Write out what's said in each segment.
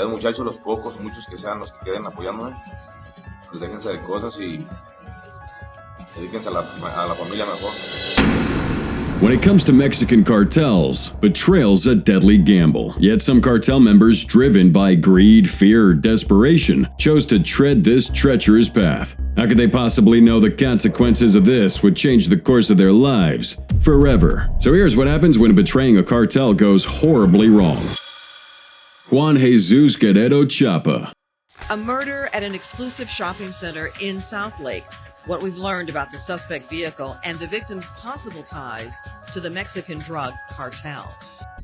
los muchachos, los pocos, muchos que sean los que queden apoyándome, pues déjense de cosas y dedíquense a la familia mejor. When it comes to Mexican cartels, betrayal's a deadly gamble. Yet some cartel members, driven by greed, fear, or desperation, chose to tread this treacherous path. How could they possibly know the consequences of this would change the course of their lives forever? So here's what happens when betraying a cartel goes horribly wrong. Juan Jesus Guerrero Chapa. A murder at an exclusive shopping center in South Lake. What we've learned about the suspect vehicle and the victim's possible ties to the Mexican drug cartel.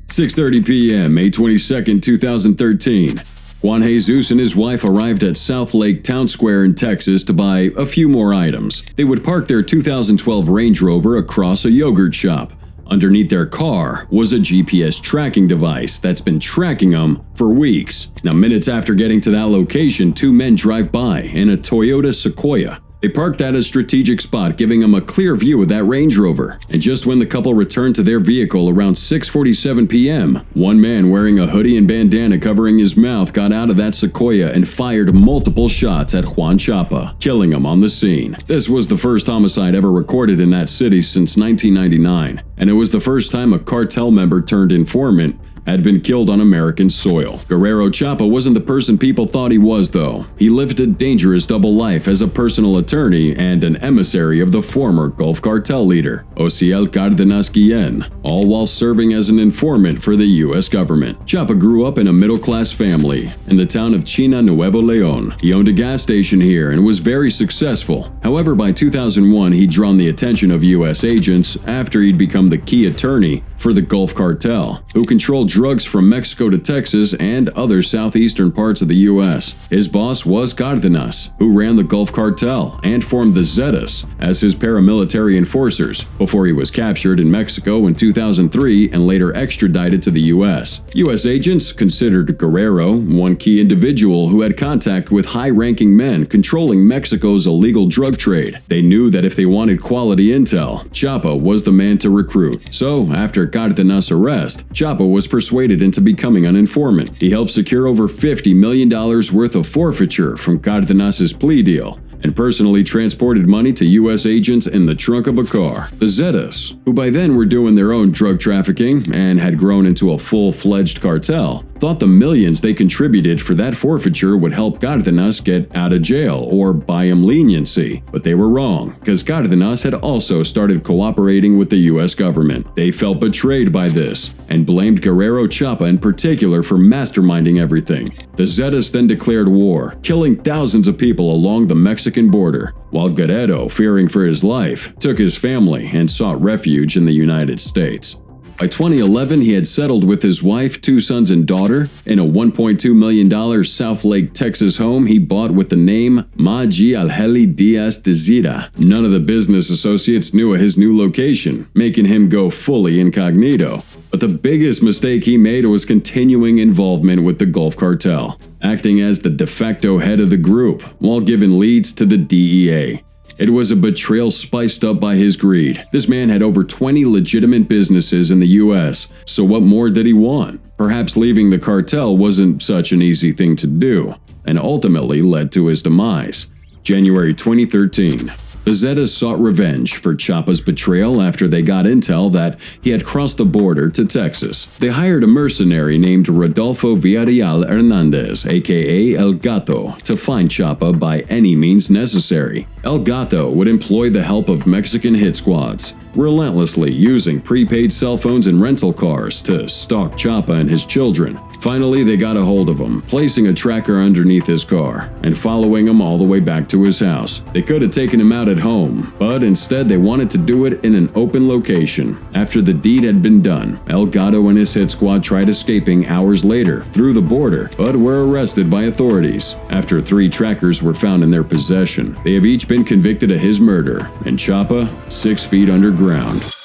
6:30 p.m., May 22, 2013. Juan Jesus and his wife arrived at South Lake Town Square in Texas to buy a few more items. They would park their 2012 Range Rover across a yogurt shop. Underneath their car was a GPS tracking device that's been tracking them for weeks. Now, minutes after getting to that location, two men drive by in a Toyota Sequoia. They parked at a strategic spot, giving them a clear view of that Range Rover. And just when the couple returned to their vehicle around 6:47 p.m., one man wearing a hoodie and bandana covering his mouth got out of that Sequoia and fired multiple shots at Juan Chapa, killing him on the scene. This was the first homicide ever recorded in that city since 1999, and it was the first time a cartel member turned informant had been killed on American soil. Guerrero Chapa wasn't the person people thought he was, though. He lived a dangerous double life as a personal attorney and an emissary of the former Gulf Cartel leader, Ociel Cárdenas Guillén, all while serving as an informant for the U.S. government. Chapa grew up in a middle-class family in the town of China, Nuevo León. He owned a gas station here and was very successful. However, by 2001, he'd drawn the attention of U.S. agents after he'd become the key attorney for the Gulf Cartel, who controlled drugs from Mexico to Texas and other southeastern parts of the U.S. His boss was Cárdenas, who ran the Gulf Cartel and formed the Zetas as his paramilitary enforcers before he was captured in Mexico in 2003 and later extradited to the U.S. U.S. agents considered Guerrero one key individual who had contact with high-ranking men controlling Mexico's illegal drug trade. They knew that if they wanted quality intel, Chapa was the man to recruit. So, after Cárdenas' arrest, Chapa was persuaded into becoming an informant. He helped secure over $50 million worth of forfeiture from Cárdenas' plea deal and personally transported money to U.S. agents in the trunk of a car. The Zetas, who by then were doing their own drug trafficking and had grown into a full-fledged cartel, thought the millions they contributed for that forfeiture would help Cárdenas get out of jail or buy him leniency. But they were wrong, because Cárdenas had also started cooperating with the U.S. government. They felt betrayed by this and blamed Guerrero Chapa in particular for masterminding everything. The Zetas then declared war, killing thousands of people along the Mexican border, while Guerrero, fearing for his life, took his family and sought refuge in the United States. By 2011, he had settled with his wife, two sons and daughter in a $1.2 million South Lake, Texas home he bought with the name Maji Alheli Diaz de Zira. None of the business associates knew of his new location, making him go fully incognito. But the biggest mistake he made was continuing involvement with the Gulf Cartel, acting as the de facto head of the group while giving leads to the DEA. It was a betrayal spiced up by his greed. This man had over 20 legitimate businesses in the U.S., so what more did he want? Perhaps leaving the cartel wasn't such an easy thing to do, and ultimately led to his demise. January 2013. The Zetas sought revenge for Chapa's betrayal after they got intel that he had crossed the border to Texas. They hired a mercenary named Rodolfo Villarreal Hernandez, aka El Gato, to find Chapa by any means necessary. El Gato would employ the help of Mexican hit squads, relentlessly using prepaid cell phones and rental cars to stalk Chapa and his children. Finally, they got a hold of him, placing a tracker underneath his car and following him all the way back to his house. They could have taken him out at home, but instead they wanted to do it in an open location. After the deed had been done, El Gato and his hit squad tried escaping hours later through the border, but were arrested by authorities. After 3 trackers were found in their possession, they have each been convicted of his murder, and Chapa 6 feet underground.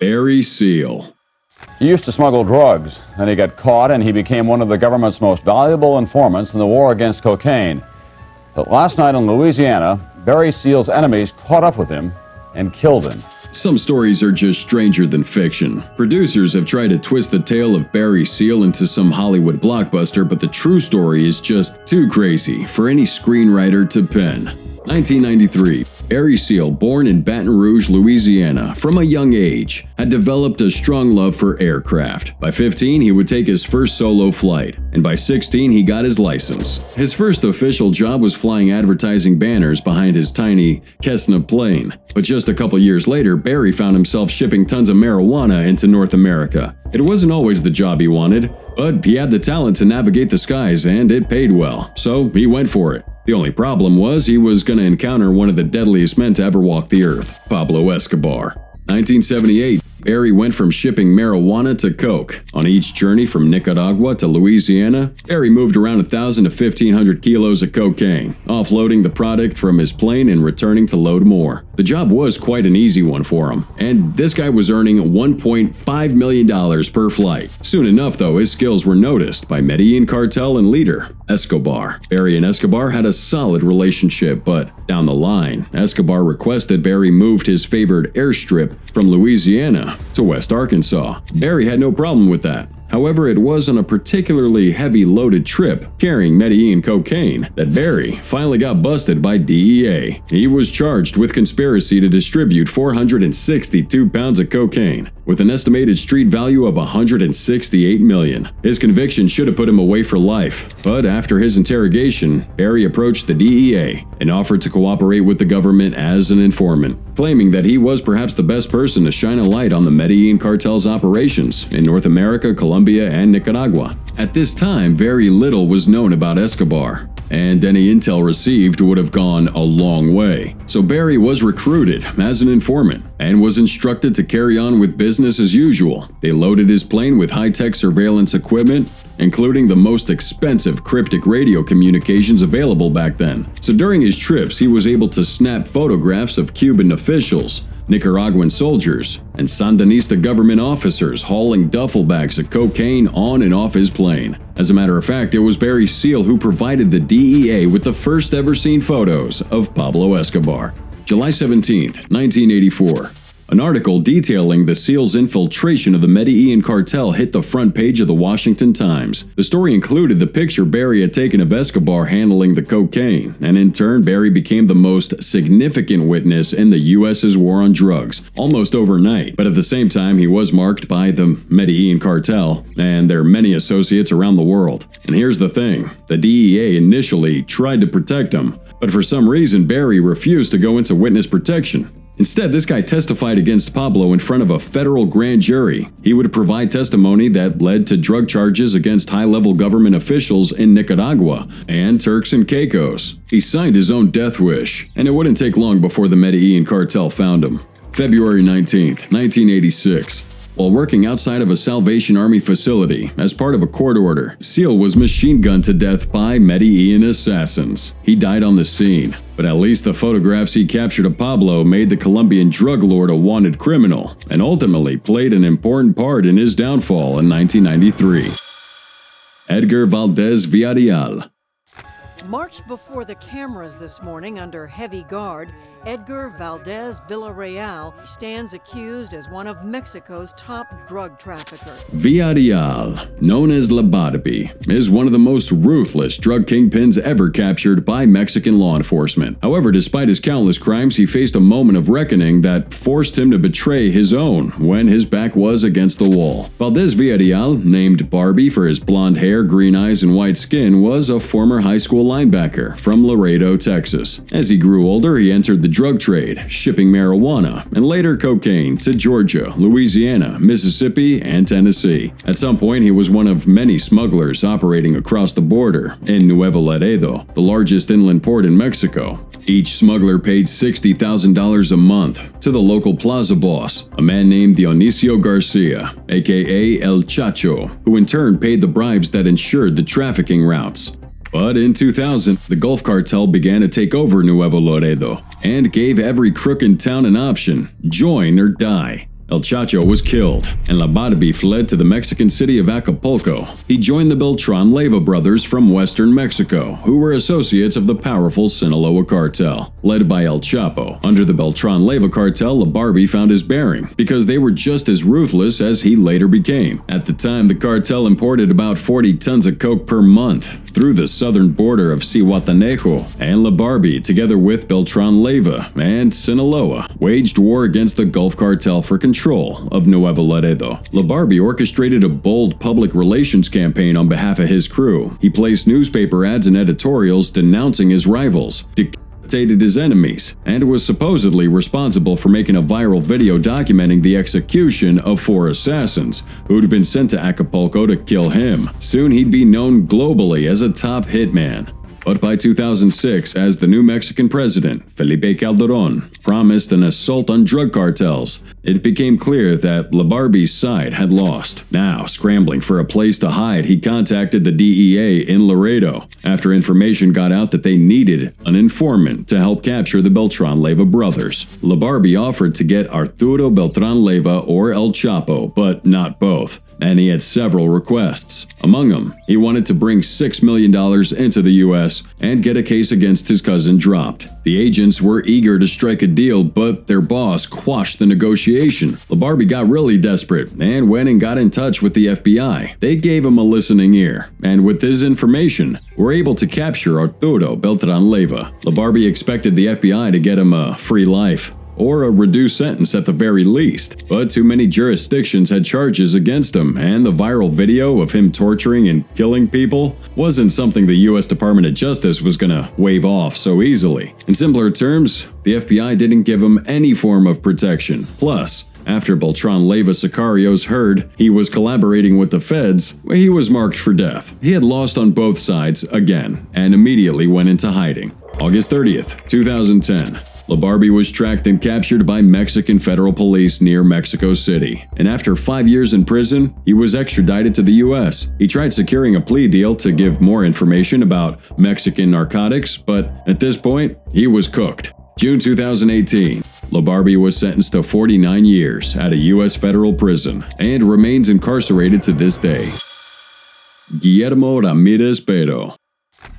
Barry Seal. He used to smuggle drugs, then he got caught and he became one of the government's most valuable informants in the war against cocaine. But last night in Louisiana, Barry Seal's enemies caught up with him and killed him. Some stories are just stranger than fiction. Producers have tried to twist the tale of Barry Seal into some Hollywood blockbuster, but the true story is just too crazy for any screenwriter to pen. 1993. Barry Seal, born in Baton Rouge, Louisiana, from a young age, had developed a strong love for aircraft. By 15, he would take his first solo flight, and by 16, he got his license. His first official job was flying advertising banners behind his tiny Cessna plane. But just a couple years later, Barry found himself shipping tons of marijuana into North America. It wasn't always the job he wanted, but he had the talent to navigate the skies, and it paid well, so he went for it. The only problem was he was going to encounter one of the deadliest men to ever walk the earth, Pablo Escobar. 1978. Barry went from shipping marijuana to coke. On each journey from Nicaragua to Louisiana, Barry moved around 1,000 to 1,500 kilos of cocaine, offloading the product from his plane and returning to load more. The job was quite an easy one for him, and this guy was earning $1.5 million per flight. Soon enough, though, his skills were noticed by Medellin cartel and leader, Escobar. Barry and Escobar had a solid relationship, but down the line, Escobar requested Barry moved his favored airstrip from Louisiana to West Arkansas. Barry had no problem with that. However, it was on a particularly heavy loaded trip carrying Medellin cocaine that Barry finally got busted by DEA. He was charged with conspiracy to distribute 462 pounds of cocaine with an estimated street value of $168 million. His conviction should have put him away for life, but after his interrogation, Barry approached the DEA and offered to cooperate with the government as an informant, claiming that he was perhaps the best person to shine a light on the Medellin cartel's operations in North America, Colombia, and Nicaragua. At this time, very little was known about Escobar, and any intel received would have gone a long way. So Barry was recruited as an informant and was instructed to carry on with business as usual. They loaded his plane with high-tech surveillance equipment, including the most expensive cryptic radio communications available back then. So during his trips, he was able to snap photographs of Cuban officials, Nicaraguan soldiers, and Sandinista government officers hauling duffel bags of cocaine on and off his plane. As a matter of fact, it was Barry Seal who provided the DEA with the first ever seen photos of Pablo Escobar. July 17, 1984. An article detailing the SEAL's infiltration of the Medellin cartel hit the front page of the Washington Times. The story included the picture Barry had taken of Escobar handling the cocaine, and in turn, Barry became the most significant witness in the U.S.'s war on drugs, almost overnight. But at the same time, he was marked by the Medellin cartel and their many associates around the world. And here's the thing, the DEA initially tried to protect him, but for some reason, Barry refused to go into witness protection. Instead, this guy testified against Pablo in front of a federal grand jury. He would provide testimony that led to drug charges against high-level government officials in Nicaragua and Turks and Caicos. He signed his own death wish, and it wouldn't take long before the Medellin cartel found him. February 19, 1986. While working outside of a Salvation Army facility as part of a court order, Seal was machine-gunned to death by Medellin assassins. He died on the scene, but at least the photographs he captured of Pablo made the Colombian drug lord a wanted criminal and ultimately played an important part in his downfall in 1993. Edgar Valdez Villarreal. Marched before the cameras this morning under heavy guard, Edgar Valdez Villarreal stands accused as one of Mexico's top drug traffickers. Villarreal, known as La Barbie, is one of the most ruthless drug kingpins ever captured by Mexican law enforcement. However, despite his countless crimes, he faced a moment of reckoning that forced him to betray his own when his back was against the wall. Valdez Villarreal, named Barbie for his blonde hair, green eyes, and white skin, was a former high school linebacker from Laredo, Texas. As he grew older, he entered the drug trade, shipping marijuana and later cocaine to Georgia, Louisiana, Mississippi, and Tennessee. At some point, he was one of many smugglers operating across the border in Nuevo Laredo, the largest inland port in Mexico. Each smuggler paid $60,000 a month to the local plaza boss, a man named Dionisio Garcia, aka El Chacho, who in turn paid the bribes that ensured the trafficking routes. But in 2000, the Gulf Cartel began to take over Nuevo Laredo and gave every crook in town an option: join or die. El Chacho was killed, and La Barbie fled to the Mexican city of Acapulco. He joined the Beltran Leyva brothers from western Mexico, who were associates of the powerful Sinaloa cartel, led by El Chapo. Under the Beltran Leyva cartel, La Barbie found his bearing, because they were just as ruthless as he later became. At the time, the cartel imported about 40 tons of coke per month through the southern border of Zihuatanejo, and La Barbie, together with Beltran Leyva and Sinaloa, waged war against the Gulf Cartel for control of Nuevo Laredo. La Barbie orchestrated a bold public relations campaign on behalf of his crew. He placed newspaper ads and editorials denouncing his rivals, decapitated his enemies, and was supposedly responsible for making a viral video documenting the execution of 4 assassins who'd been sent to Acapulco to kill him. Soon he'd be known globally as a top hitman. But by 2006, as the new Mexican president, Felipe Calderón, promised an assault on drug cartels, it became clear that La Barbie's side had lost. Now, scrambling for a place to hide, he contacted the DEA in Laredo after information got out that they needed an informant to help capture the Beltran Leyva brothers. La Barbie offered to get Arturo Beltran Leyva or El Chapo, but not both, and he had several requests. Among them, he wanted to bring $6 million into the U.S. and get a case against his cousin dropped. The agents were eager to strike a deal, but their boss quashed the negotiation. La Barbie got really desperate and went and got in touch with the FBI. They gave him a listening ear, and with this information, were able to capture Arturo Beltran Leyva. La Barbie expected the FBI to get him a free life, or a reduced sentence at the very least. But too many jurisdictions had charges against him, and the viral video of him torturing and killing people wasn't something the U.S. Department of Justice was gonna wave off so easily. In simpler terms, the FBI didn't give him any form of protection. Plus, after Beltran Leyva Sicarios heard he was collaborating with the feds, he was marked for death. He had lost on both sides again, and immediately went into hiding. August 30th, 2010. La Barbie was tracked and captured by Mexican federal police near Mexico City, and after 5 years in prison, he was extradited to the U.S. He tried securing a plea deal to give more information about Mexican narcotics, but at this point, he was cooked. June 2018. La Barbie was sentenced to 49 years at a U.S. federal prison and remains incarcerated to this day. Guillermo Ramirez Pero.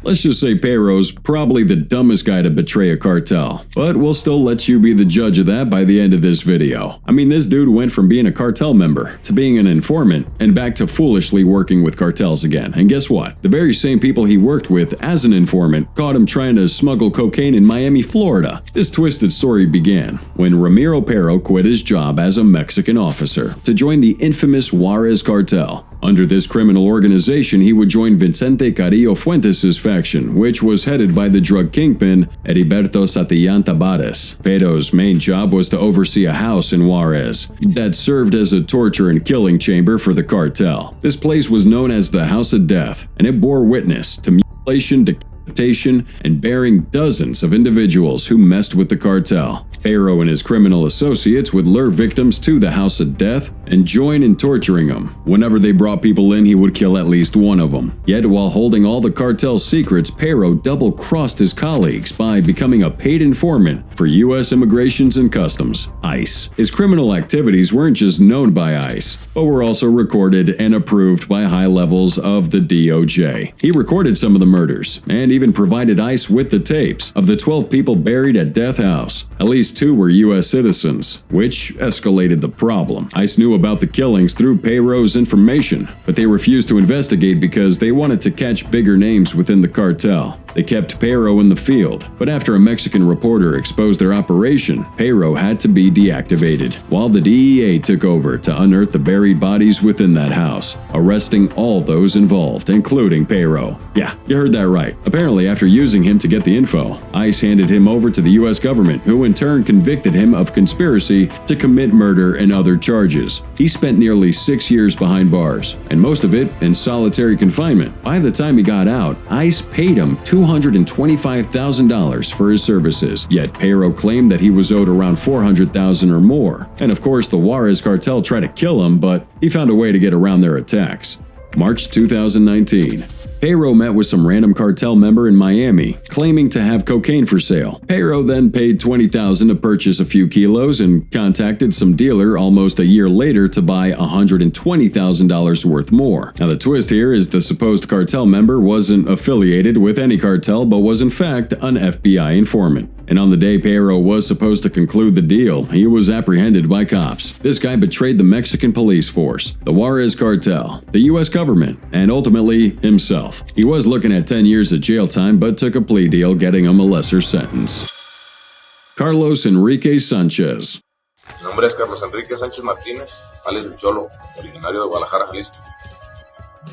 Let's just say Pero's probably the dumbest guy to betray a cartel, but we'll still let you be the judge of that by the end of this video. I mean, this dude went from being a cartel member to being an informant and back to foolishly working with cartels again. And guess what? The very same people he worked with as an informant caught him trying to smuggle cocaine in Miami, Florida. This twisted story began when Ramiro Pero quit his job as a Mexican officer to join the infamous Juarez cartel. Under this criminal organization, he would join Vicente Carrillo Fuentes' faction, which was headed by the drug kingpin Heriberto Satian Tabares. Pero's main job was to oversee a house in Juarez that served as a torture and killing chamber for the cartel. This place was known as the House of Death, and it bore witness to mutilation, decapitation, and burying dozens of individuals who messed with the cartel. Pero and his criminal associates would lure victims to the House of Death and join in torturing them. Whenever they brought people in, he would kill at least one of them. Yet while holding all the cartel's secrets, Pero double-crossed his colleagues by becoming a paid informant for U.S. Immigrations and Customs, ICE. His criminal activities weren't just known by ICE, but were also recorded and approved by high levels of the DOJ. He recorded some of the murders, and even provided ICE with the tapes of the 12 people buried at Death House. At least 2 were U.S. citizens, which escalated the problem. ICE knew about the killings through Pero's information, but they refused to investigate because they wanted to catch bigger names within the cartel. They kept Pero in the field, but after a Mexican reporter exposed their operation, Pero had to be deactivated, while the DEA took over to unearth the buried bodies within that house, arresting all those involved, including Pero. Yeah, you heard that right. Apparently, after using him to get the info, ICE handed him over to the U.S. government, who in turn convicted him of conspiracy to commit murder and other charges. He spent nearly 6 years behind bars, and most of it in solitary confinement. By the time he got out, ICE paid him $225,000 for his services, yet Pero claimed that he was owed around $400,000 or more. And of course, the Juarez cartel tried to kill him, but he found a way to get around their attacks. March 2019. Pero met with some random cartel member in Miami, claiming to have cocaine for sale. Pero then paid $20,000 to purchase a few kilos and contacted some dealer almost a year later to buy $120,000 worth more. Now the twist here is the supposed cartel member wasn't affiliated with any cartel but was in fact an FBI informant. And on the day Pero was supposed to conclude the deal, he was apprehended by cops. This guy betrayed the Mexican police force, the Juarez Cartel, the U.S. government, and ultimately himself. He was looking at 10 years of jail time but took a plea deal, getting him a lesser sentence. Carlos Enrique Sanchez. Mi nombre es Carlos Enrique Sánchez Martínez, alias el Cholo, originario de Guadalajara, Jalisco.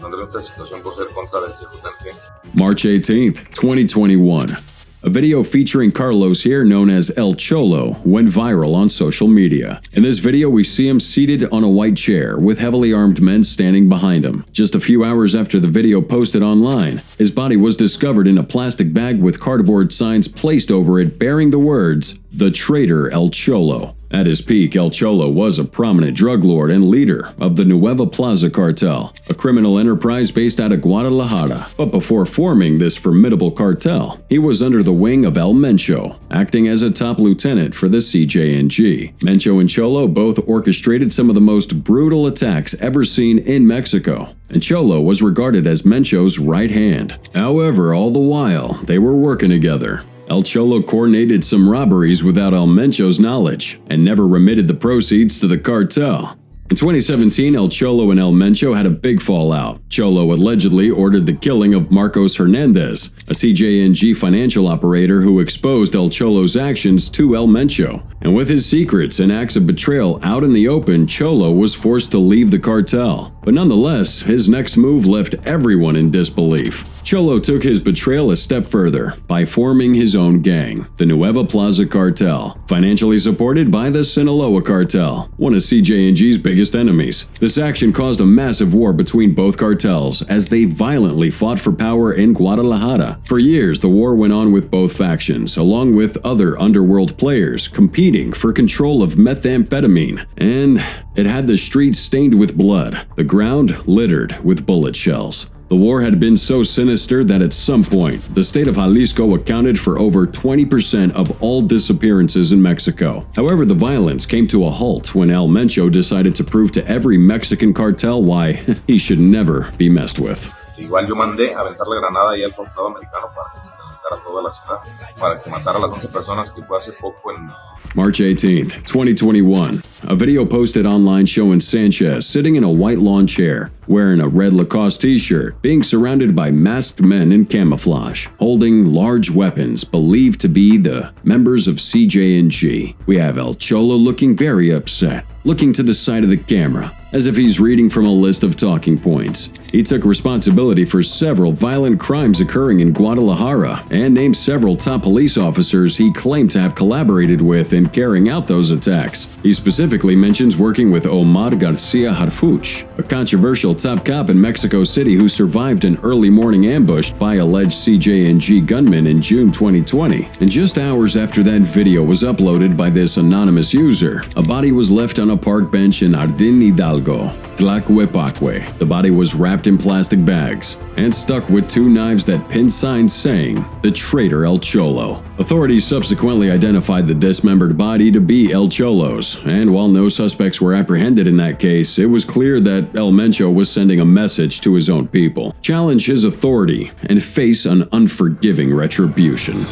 André en esta situación por ser contra del CJNG. March 18th, 2021. A video featuring Carlos here, known as El Cholo, went viral on social media. In this video, we see him seated on a white chair with heavily armed men standing behind him. Just a few hours after the video posted online, his body was discovered in a plastic bag with cardboard signs placed over it bearing the words, "The Traitor El Cholo." At his peak, El Cholo was a prominent drug lord and leader of the Nueva Plaza Cartel, a criminal enterprise based out of Guadalajara. But before forming this formidable cartel, he was under the wing of El Mencho, acting as a top lieutenant for the CJNG. Mencho and Cholo both orchestrated some of the most brutal attacks ever seen in Mexico, and Cholo was regarded as Mencho's right hand. However, all the while, they were working together. El Cholo coordinated some robberies without El Mencho's knowledge and never remitted the proceeds to the cartel. In 2017, El Cholo and El Mencho had a big fallout. Cholo allegedly ordered the killing of Marcos Hernandez, a CJNG financial operator who exposed El Cholo's actions to El Mencho. And with his secrets and acts of betrayal out in the open, Cholo was forced to leave the cartel. But nonetheless, his next move left everyone in disbelief. Cholo took his betrayal a step further by forming his own gang, the Nueva Plaza Cartel, financially supported by the Sinaloa Cartel, one of CJNG's biggest enemies. This action caused a massive war between both cartels as they violently fought for power in Guadalajara. For years, the war went on with both factions, along with other underworld players, competing for control of methamphetamine, and it had the streets stained with blood, the ground littered with bullet shells. The war had been so sinister that at some point, the state of Jalisco accounted for over 20% of all disappearances in Mexico. However, the violence came to a halt when El Mencho decided to prove to every Mexican cartel why he should never be messed with. Igual yo mandé a aventarle granada ahí al consulado americano para que se a toda la ciudad, para que matara a las 11 personas que fue hace poco en... March 18th, 2021. A video posted online showing Sanchez sitting in a white lawn chair, wearing a red Lacoste t-shirt, being surrounded by masked men in camouflage, holding large weapons believed to be the members of CJNG. We have El Cholo looking very upset, looking to the side of the camera, as if he's reading from a list of talking points. He took responsibility for several violent crimes occurring in Guadalajara and named several top police officers he claimed to have collaborated with in carrying out those attacks. He specifically mentions working with Omar Garcia Harfuch, a controversial top cop in Mexico City who survived an early morning ambush by alleged CJNG gunmen in June 2020. And just hours after that video was uploaded by this anonymous user, a body was left on a park bench in Ardín Hidalgo, Tlacuepacue. The body was wrapped in plastic bags and stuck with two knives that pinned signs saying, "The Traitor El Cholo." Authorities subsequently identified the dismembered body to be El Cholo's, and while no suspects were apprehended in that case, it was clear that El Mencho was sending a message to his own people: challenge his authority and face an unforgiving retribution.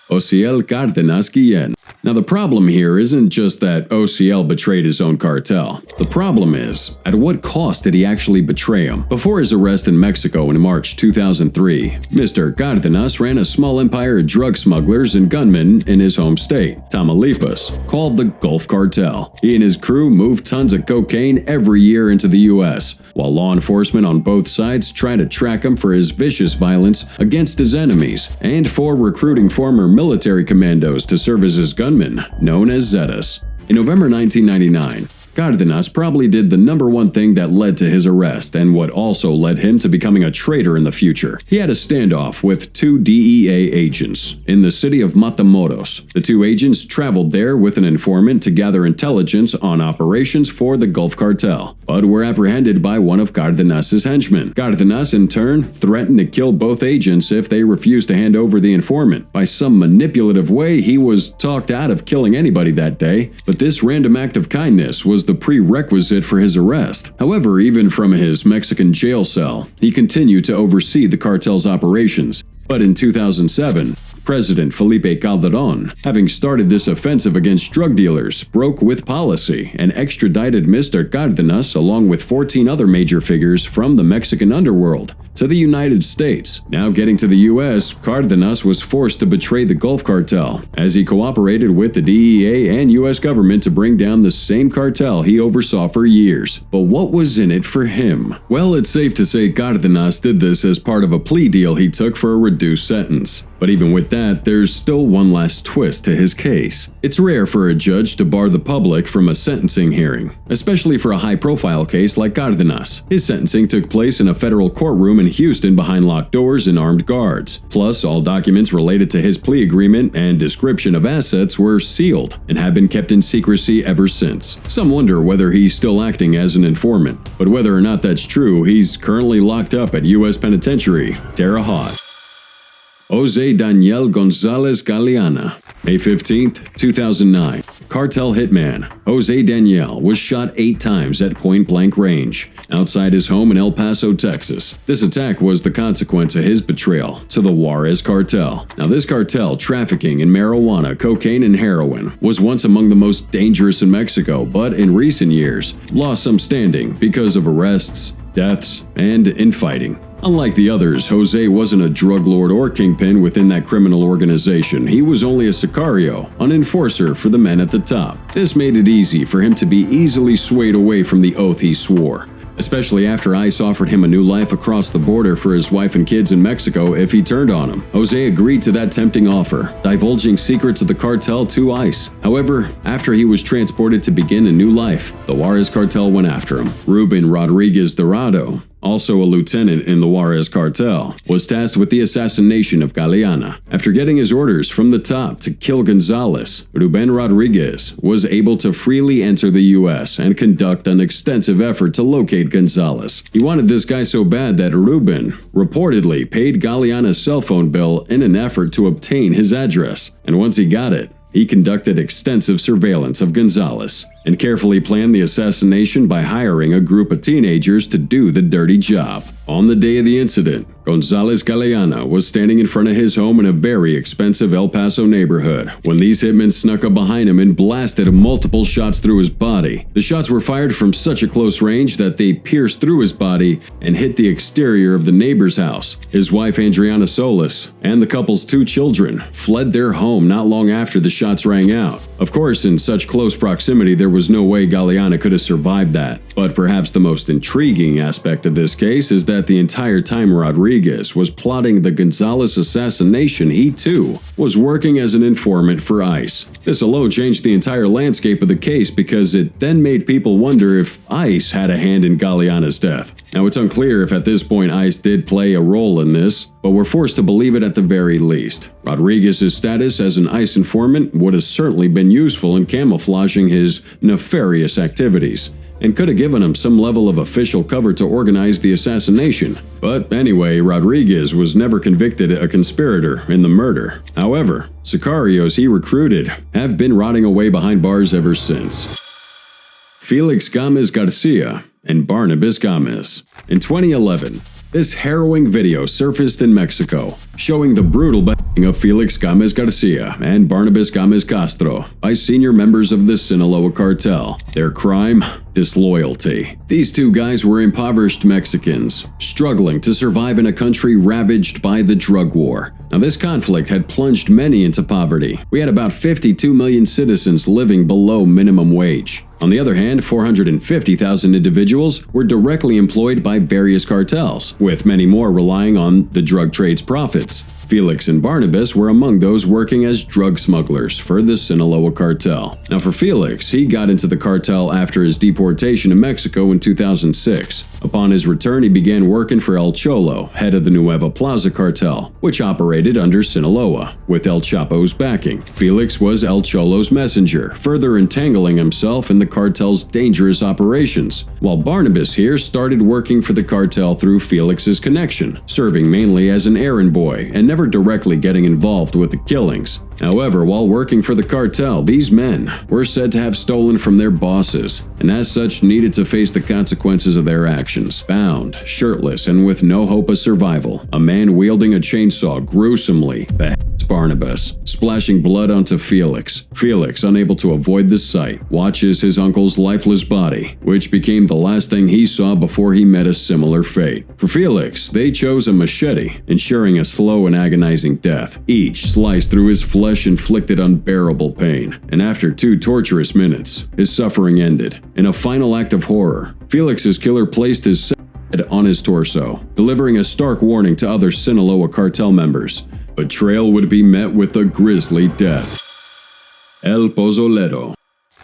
Ociel Cárdenas Guillén. Now the problem here isn't just that OCL betrayed his own cartel. The problem is, at what cost did he actually betray him? Before his arrest in Mexico in March 2003, Mr. Cárdenas ran a small empire of drug smugglers and gunmen in his home state, Tamaulipas, called the Gulf Cartel. He and his crew moved tons of cocaine every year into the U.S., while law enforcement on both sides tried to track him for his vicious violence against his enemies and for recruiting former military commandos to serve as his gunmen, known as Zetas. In November 1999, Cardenas probably did the number one thing that led to his arrest and what also led him to becoming a traitor in the future. He had a standoff with two DEA agents in the city of Matamoros. The two agents traveled there with an informant to gather intelligence on operations for the Gulf Cartel, but were apprehended by one of Cardenas's henchmen. Cardenas, in turn, threatened to kill both agents if they refused to hand over the informant. By some manipulative way, he was talked out of killing anybody that day, but this random act of kindness was the prerequisite for his arrest. However, even from his Mexican jail cell, he continued to oversee the cartel's operations. But in 2007, President Felipe Calderon, having started this offensive against drug dealers, broke with policy and extradited Mr. Cardenas along with 14 other major figures from the Mexican underworld to the United States. Now getting to the U.S., Cardenas was forced to betray the Gulf Cartel as he cooperated with the DEA and U.S. government to bring down the same cartel he oversaw for years. But what was in it for him? Well, it's safe to say Cardenas did this as part of a plea deal he took for a reduced sentence. But even with that, there's still one last twist to his case. It's rare for a judge to bar the public from a sentencing hearing, especially for a high-profile case like Cardenas. His sentencing took place in a federal courtroom in Houston behind locked doors and armed guards. Plus, all documents related to his plea agreement and description of assets were sealed and have been kept in secrecy ever since. Some wonder whether he's still acting as an informant, but whether or not that's true, he's currently locked up at U.S. Penitentiary, Terre Haute. Jose Daniel Gonzalez Galeana. May 15, 2009. Cartel hitman Jose Daniel was shot 8 times at point-blank range outside his home in El Paso, Texas. This attack was the consequence of his betrayal to the Juarez Cartel. Now, this cartel, trafficking in marijuana, cocaine, and heroin, was once among the most dangerous in Mexico, but in recent years lost some standing because of arrests, deaths, and infighting. Unlike the others, Jose wasn't a drug lord or kingpin within that criminal organization. He was only a sicario, an enforcer for the men at the top. This made it easy for him to be easily swayed away from the oath he swore, especially after ICE offered him a new life across the border for his wife and kids in Mexico if he turned on him. Jose agreed to that tempting offer, divulging secrets of the cartel to ICE. However, after he was transported to begin a new life, the Juarez Cartel went after him. Ruben Rodriguez Dorado, also a lieutenant in the Juarez Cartel, was tasked with the assassination of Galeana. After getting his orders from the top to kill Gonzalez, Ruben Rodriguez was able to freely enter the U.S. and conduct an extensive effort to locate Gonzalez. He wanted this guy so bad that Ruben reportedly paid Galeana's cell phone bill in an effort to obtain his address, and once he got it, he conducted extensive surveillance of Gonzalez and carefully planned the assassination by hiring a group of teenagers to do the dirty job. On the day of the incident, Gonzalez Galeana was standing in front of his home in a very expensive El Paso neighborhood when these hitmen snuck up behind him and blasted multiple shots through his body. The shots were fired from such a close range that they pierced through his body and hit the exterior of the neighbor's house. His wife Adriana Solis and the couple's 2 children fled their home not long after the shots rang out. Of course, in such close proximity, there was no way Galeana could have survived that. But perhaps the most intriguing aspect of this case is that the entire time Rodriguez was plotting the Gonzalez assassination, he too was working as an informant for ICE. This alone changed the entire landscape of the case because it then made people wonder if ICE had a hand in Galeana's death. Now, it's unclear if at this point ICE did play a role in this, but we're forced to believe it at the very least. Rodriguez's status as an ICE informant would have certainly been useful in camouflaging his nefarious activities, and could have given him some level of official cover to organize the assassination. But anyway, Rodriguez was never convicted a conspirator in the murder. However, sicarios he recruited have been rotting away behind bars ever since. Felix Gomez Garcia and Barnabas Gomez. In 2011, this harrowing video surfaced in Mexico, showing the brutal beheading of Felix Gomez Garcia and Barnabas Gomez Castro by senior members of the Sinaloa cartel. Their crime? Disloyalty. These 2 guys were impoverished Mexicans, struggling to survive in a country ravaged by the drug war. Now, this conflict had plunged many into poverty. We had about 52 million citizens living below minimum wage. On the other hand, 450,000 individuals were directly employed by various cartels, with many more relying on the drug trade's profits. Felix and Barnabas were among those working as drug smugglers for the Sinaloa cartel. Now for Felix, he got into the cartel after his deportation to Mexico in 2006. Upon his return, he began working for El Cholo, head of the Nueva Plaza cartel, which operated under Sinaloa, with El Chapo's backing. Felix was El Cholo's messenger, further entangling himself in the cartel's dangerous operations, while Barnabas here started working for the cartel through Felix's connection, serving mainly as an errand boy and never directly getting involved with the killings. However, while working for the cartel, these men were said to have stolen from their bosses, and as such needed to face the consequences of their actions. Bound, shirtless, and with no hope of survival, a man wielding a chainsaw gruesomely beheads Barnabas, splashing blood onto Felix. Felix, unable to avoid the sight, watches his uncle's lifeless body, which became the last thing he saw before he met a similar fate. For Felix, they chose a machete, ensuring a slow and agonizing death. Each sliced through his flesh inflicted unbearable pain, and after 2 torturous minutes, his suffering ended. In a final act of horror, Felix's killer placed his head on his torso, delivering a stark warning to other Sinaloa cartel members. Betrayal would be met with a grisly death. El Pozolero.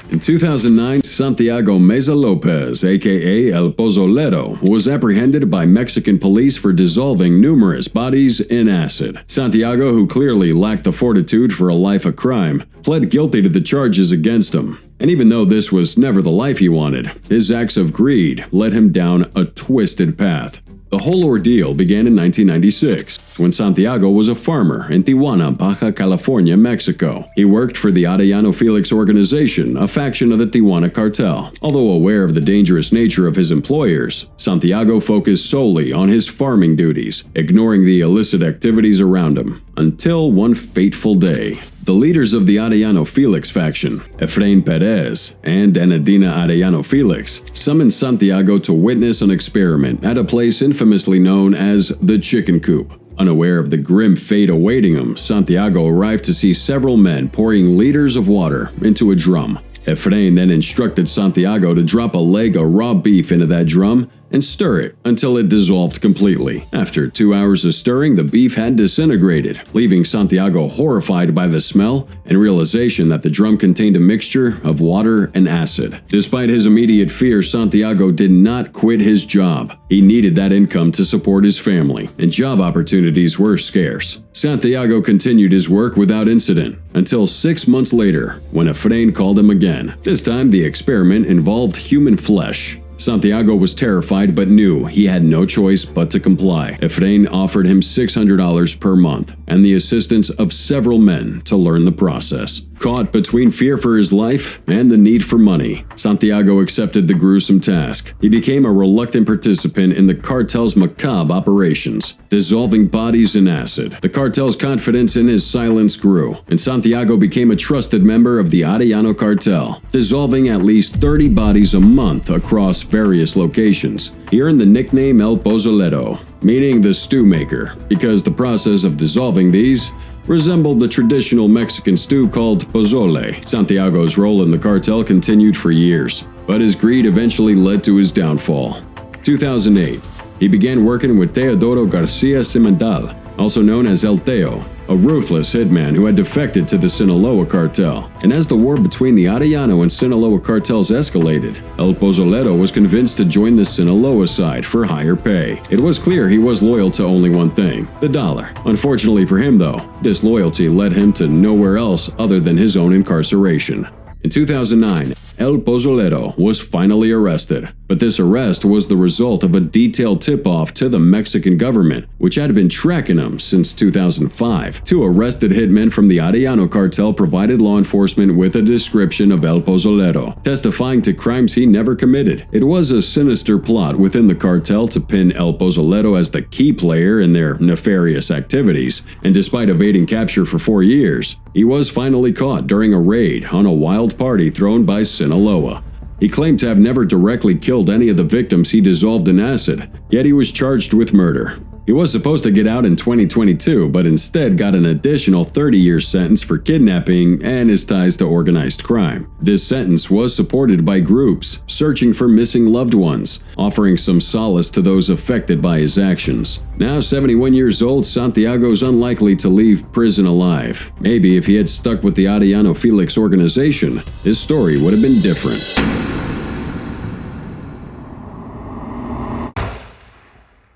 In 2009, Santiago Meza Lopez, aka El Pozolero, was apprehended by Mexican police for dissolving numerous bodies in acid. Santiago, who clearly lacked the fortitude for a life of crime, pled guilty to the charges against him. And even though this was never the life he wanted, his acts of greed led him down a twisted path. The whole ordeal began in 1996, when Santiago was a farmer in Tijuana, Baja California, Mexico. He worked for the Arellano Felix organization, a faction of the Tijuana cartel. Although aware of the dangerous nature of his employers, Santiago focused solely on his farming duties, ignoring the illicit activities around him, until one fateful day. The leaders of the Arellano Felix faction, Efrain Perez and Enedina Arellano Felix, summoned Santiago to witness an experiment at a place infamously known as the Chicken Coop. Unaware of the grim fate awaiting him, Santiago arrived to see several men pouring liters of water into a drum. Efrain then instructed Santiago to drop a leg of raw beef into that drum and stir it until it dissolved completely. After 2 hours of stirring, the beef had disintegrated, leaving Santiago horrified by the smell and realization that the drum contained a mixture of water and acid. Despite his immediate fear, Santiago did not quit his job. He needed that income to support his family, and job opportunities were scarce. Santiago continued his work without incident, until 6 months later, when Efrain called him again. This time, the experiment involved human flesh. Santiago was terrified but knew he had no choice but to comply. Efrain offered him $600 per month and the assistance of several men to learn the process. Caught between fear for his life and the need for money, Santiago accepted the gruesome task. He became a reluctant participant in the cartel's macabre operations, dissolving bodies in acid. The cartel's confidence in his silence grew, and Santiago became a trusted member of the Arellano cartel, dissolving at least 30 bodies a month across various locations. He earned the nickname El Pozolero, meaning the stew maker, because the process of dissolving these resembled the traditional Mexican stew called pozole. Santiago's role in the cartel continued for years, but his greed eventually led to his downfall. 2008, he began working with Teodoro Garcia Cimental, also known as El Teo, a ruthless hitman who had defected to the Sinaloa cartel. And as the war between the Arellano and Sinaloa cartels escalated, El Pozolero was convinced to join the Sinaloa side for higher pay. It was clear he was loyal to only one thing, the dollar. Unfortunately for him, though, this loyalty led him to nowhere else other than his own incarceration. In 2009, El Pozolero was finally arrested, but this arrest was the result of a detailed tip-off to the Mexican government, which had been tracking him since 2005. 2 arrested hitmen from the Arellano cartel provided law enforcement with a description of El Pozolero, testifying to crimes he never committed. It was a sinister plot within the cartel to pin El Pozolero as the key player in their nefarious activities, and despite evading capture for 4 years, he was finally caught during a raid on a wild party thrown by Sinaloa. He claimed to have never directly killed any of the victims he dissolved in acid, yet he was charged with murder. He He was supposed to get out in 2022, but instead got an additional 30-year sentence for kidnapping and his ties to organized crime. This sentence was supported by groups searching for missing loved ones, offering some solace to those affected by his actions. Now 71 years old, Santiago's unlikely to leave prison alive. Maybe if he had stuck with the Arellano Felix organization, his story would have been different.